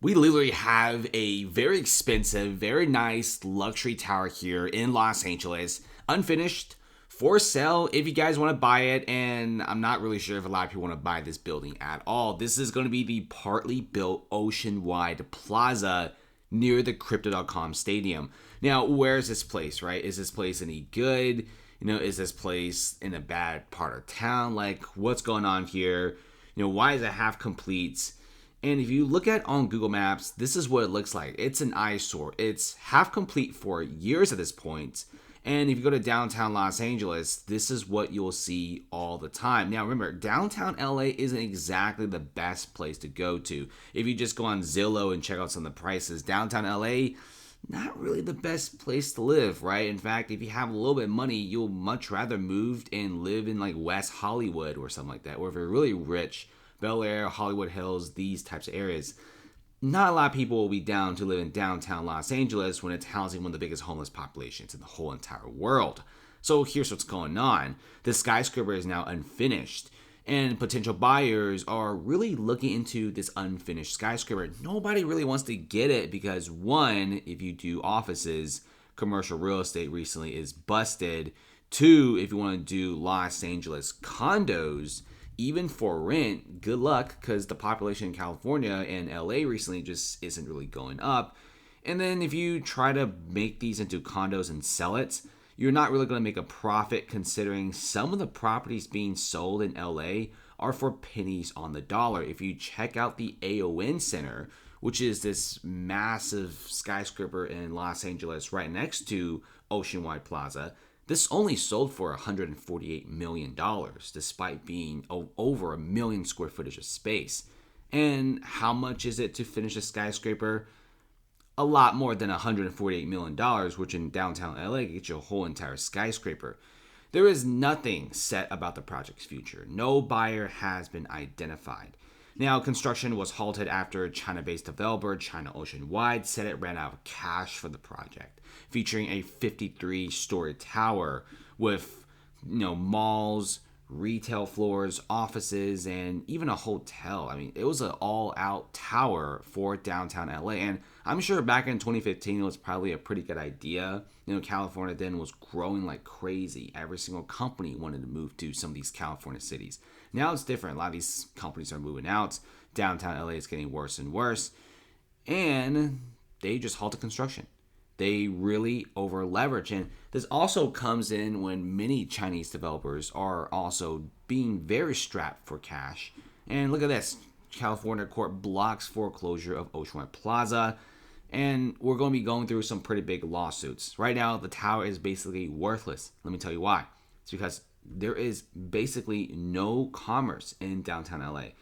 We literally have a very expensive, very nice luxury tower here in Los Angeles, unfinished, for sale if you guys want to buy it. And I'm not really sure if a lot of people want to buy this building at all. This is going to be the partly built ocean-wide plaza near the Crypto.com stadium. Now, where is this place, right? Is this place any good? Is this place in a bad part of town? Like, what's going on here? Why is it half complete? And if you look at on Google Maps, this is what it looks like. It's an eyesore. It's half complete for years at this point. And if you go to downtown Los Angeles, this is what you'll see all the time. Now, remember, downtown LA isn't exactly the best place to go to. If you just go on Zillow and check out some of the prices, downtown LA, not really the best place to live, right? In fact, if you have a little bit of money, you'll much rather move and live in like West Hollywood or something like that. Or if you're really rich, Bel Air, Hollywood Hills, these types of areas. Not a lot of people will be down to live in downtown Los Angeles when it's housing one of the biggest homeless populations in the whole entire world. So here's what's going on. The skyscraper is now unfinished, and potential buyers are really looking into this unfinished skyscraper. Nobody really wants to get it because, one, if you do offices, commercial real estate recently is busted. Two, if you want to do Los Angeles condos, even for rent, good luck, because the population in California and LA recently just isn't really going up. And then if you try to make these into condos and sell it, you're not really going to make a profit, considering some of the properties being sold in LA are for pennies on the dollar. If you check out the AON Center, which is this massive skyscraper in Los Angeles right next to Oceanwide Plaza, this only sold for $148 million, despite being over a million square footage of space. And how much is it to finish a skyscraper? A lot more than $148 million, which in downtown LA gets you a whole entire skyscraper. There is nothing set about the project's future. No buyer has been identified. Now, construction was halted after China-based developer China Oceanwide said it ran out of cash for the project, featuring a 53-story tower with, malls, retail floors, offices, and even a hotel. I mean, it was an all-out tower for downtown LA, and I'm sure back in 2015 it was probably a pretty good idea. California then was growing like crazy. Every single company wanted to move to some of these California cities. Now it's different. A lot of these companies are moving out. Downtown LA is getting worse and worse, and they just halted construction. They really over leverage. And this also comes in when many Chinese developers are also being very strapped for cash. And look at this. California court blocks foreclosure of Oceanwide Plaza. And we're going to be going through some pretty big lawsuits. Right now, the tower is basically worthless. Let me tell you why. It's because there is basically no commerce in downtown LA.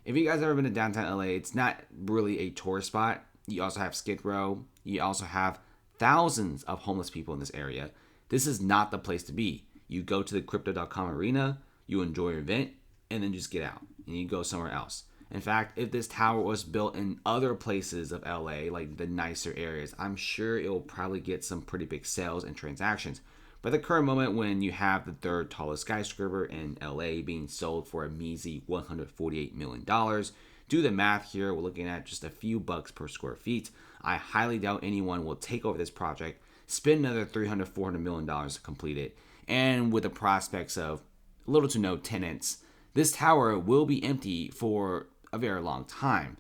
If you guys have ever been to downtown LA, it's not really a tourist spot. You also have Skid Row. You also have thousands of homeless people in this area. This is not the place to be. You go to the Crypto.com arena, you enjoy your event, and then just get out and you go somewhere else. In fact, if this tower was built in other places of LA, like the nicer areas, I'm sure it will probably get some pretty big sales and transactions. But at the current moment, when you have the third tallest skyscraper in LA being sold for a measly $148 million, do the math here, we're looking at just a few bucks per square feet. I highly doubt anyone will take over this project, spend another $300, $400 million to complete it, and with the prospects of little to no tenants, this tower will be empty for a very long time.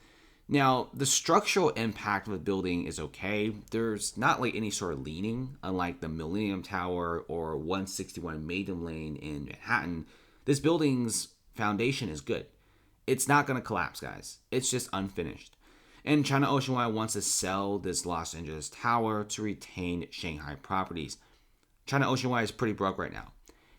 Now, the structural impact of the building is okay. There's not like any sort of leaning, unlike the Millennium Tower or 161 Maiden Lane in Manhattan. This building's foundation is good. It's not going to collapse, guys. It's just unfinished. And China Oceanwide wants to sell this Los Angeles tower to retain Shanghai properties. China Oceanwide is pretty broke right now.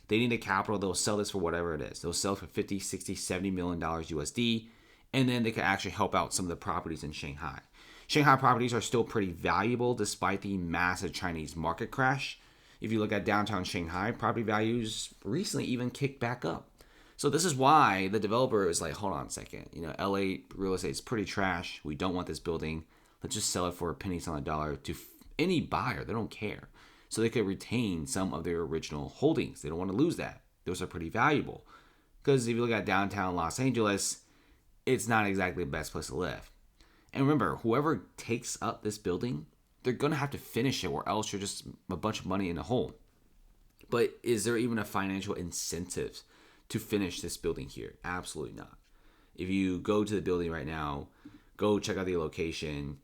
They need the capital. They'll sell this for whatever it is. They'll sell it for $50, $60, $70 million USD. And then they can actually help out some of the properties in Shanghai. Shanghai properties are still pretty valuable despite the massive Chinese market crash. If you look at downtown Shanghai, property values recently even kicked back up. So this is why the developer is like, hold on a second. LA real estate is pretty trash. We don't want this building. Let's just sell it for pennies on the dollar to any buyer. They don't care. So they could retain some of their original holdings. They don't want to lose that. Those are pretty valuable. Because if you look at downtown Los Angeles, it's not exactly the best place to live. And remember, whoever takes up this building, they're going to have to finish it, or else you're just a bunch of money in the hole. But is there even a financial incentive to finish this building here? Absolutely not. If you go to the building right now, go check out the location.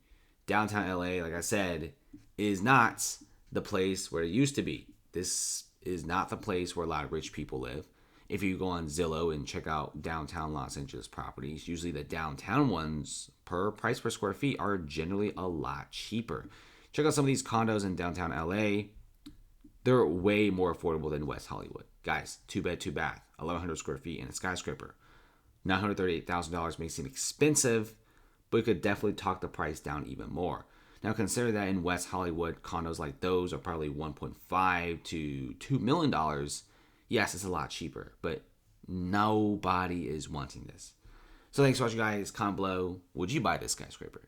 Downtown LA, like I said, is not the place where it used to be. This is not the place where a lot of rich people live. If you go on Zillow and check out downtown Los Angeles properties, usually the downtown ones price per square feet are generally a lot cheaper. Check out some of these condos in downtown LA. They're way more affordable than West Hollywood. Guys, 2-bed, 2-bath, 1,100 square feet in a skyscraper. $938,000 may seem expensive, but you could definitely talk the price down even more. Now consider that in West Hollywood, condos like those are probably $1.5 to $2 million. Yes, it's a lot cheaper, but nobody is wanting this. So thanks for watching, guys. Comment below. Would you buy this skyscraper?